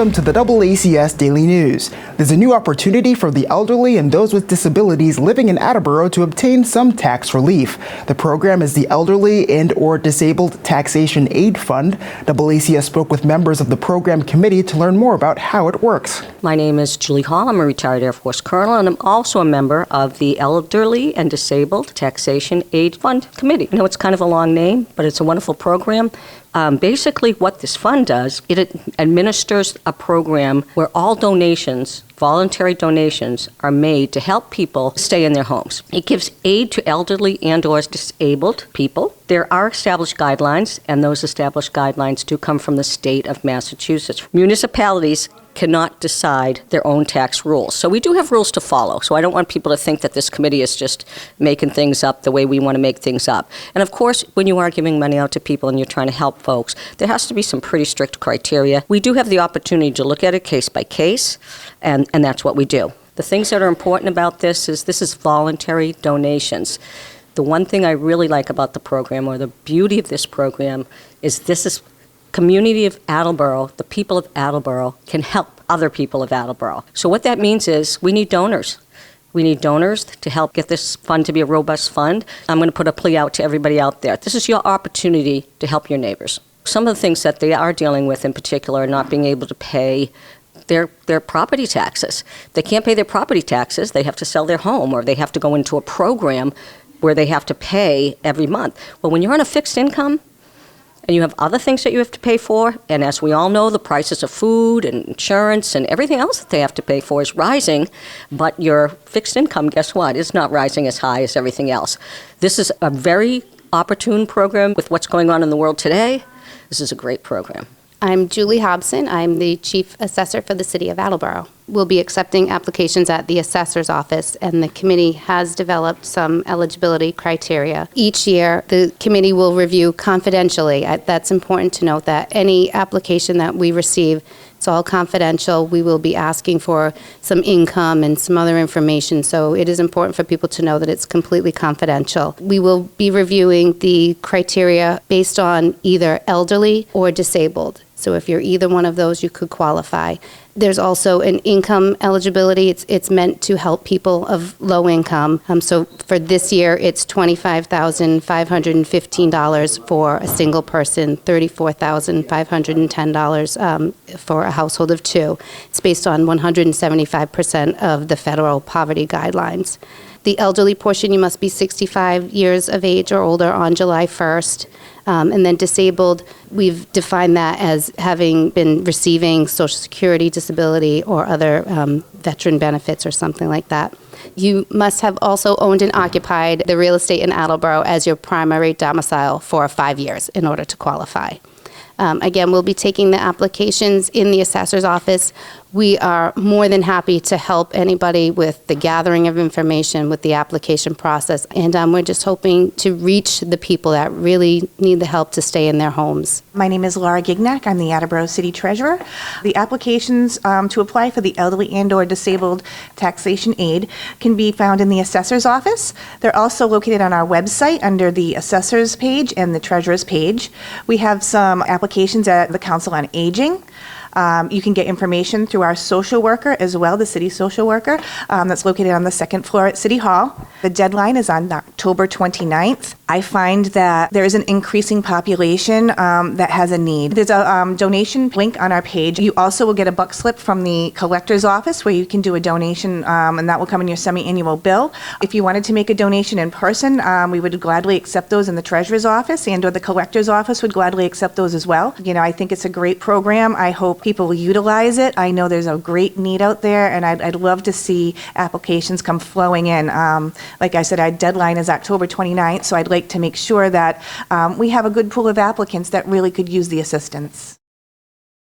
Welcome to the DoubleACS Daily News. There's a new opportunity for the elderly and those with disabilities living in Attleboro to obtain some tax relief. The program is the Elderly and/or Disabled Taxation Aid Fund. DoubleACS spoke with members of the program committee to learn more about how it works. My name is Julie Hall. I'm a retired Air Force colonel, and I'm also a member of the Elderly and Disabled Taxation Aid Fund Committee. I know it's kind of a long name, but it's a wonderful program. Basically, what this fund does, it administers a program where all donations, voluntary donations, are made to help people stay in their homes. It gives aid to elderly and/or disabled people. There are established guidelines, and those established guidelines do come from the state of Massachusetts. Municipalities cannot decide their own tax rules. So we do have rules to follow. So I don't want people to think that this committee is just making things up the way we want to make things up. And of course, when you are giving money out to people and you're trying to help folks, there has to be some pretty strict criteria. We do have the opportunity to look at it case by case, and that's what we do. The things that are important about this is voluntary donations. The one thing I really like about the program, or the beauty of this program, is this is community of Attleboro, the people of Attleboro can help other people of Attleboro. So what that means is we need donors. We need donors to help get this fund to be a robust fund. I'm going to put a plea out to everybody out there. This is your opportunity to help your neighbors. Some of the things that they are dealing with in particular are not being able to pay their property taxes. They can't pay their property taxes. They have to sell their home, or they have to go into a program where they have to pay every month. Well, when you're on a fixed income, and you have other things that you have to pay for, and as we all know, the prices of food and insurance and everything else that they have to pay for is rising, but your fixed income, guess what, is not rising as high as everything else. This is a very opportune program with what's going on in the world today. This is a great program. I'm Julie Hobson. I'm the Chief Assessor for the City of Attleboro. We'll be accepting applications at the Assessor's Office, and the committee has developed some eligibility criteria. Each year, the committee will review confidentially. That's important to note that any application that we receive, it's all confidential. We will be asking for some income and some other information, so it is important for people to know that it's completely confidential. We will be reviewing the criteria based on either elderly or disabled. So if you're either one of those, you could qualify. There's also an income eligibility. It's meant to help people of low income. So for this year, it's $25,515 for a single person, $34,510 for a household of two. It's based on 175% of the federal poverty guidelines. The elderly portion, you must be 65 years of age or older on July 1st. And then disabled, we've defined that as having been receiving Social Security, disability, or other veteran benefits or something like that. You must have also owned and occupied the real estate in Attleboro as your primary domicile for 5 years in order to qualify. Again, we'll be taking the applications in the assessor's office. We are more than happy to help anybody with the gathering of information, with the application process, and we're just hoping to reach the people that really need the help to stay in their homes. My name is Laura Gignac. I'm the Attleboro City Treasurer. The applications to apply for the Elderly and/or Disabled Taxation Aid can be found in the assessor's office. They're also located on our website under the assessor's page and the treasurer's page. We have some applications at the Council on Aging. You can get information through our social worker as well, the city social worker, that's located on the second floor at City Hall. The deadline is on October 29th. I find that there is an increasing population that has a need. There's a donation link on our page. You also will get a buck slip from the collector's office where you can do a donation, and that will come in your semi-annual bill. If you wanted to make a donation in person, we would gladly accept those in the treasurer's office, and or the collector's office would gladly accept those as well. You know, I think it's a great program. I hope people will utilize it. I know there's a great need out there, and I'd love to see applications come flowing in. Like I said, our deadline is October 29th, so I'd like to make sure that we have a good pool of applicants that really could use the assistance.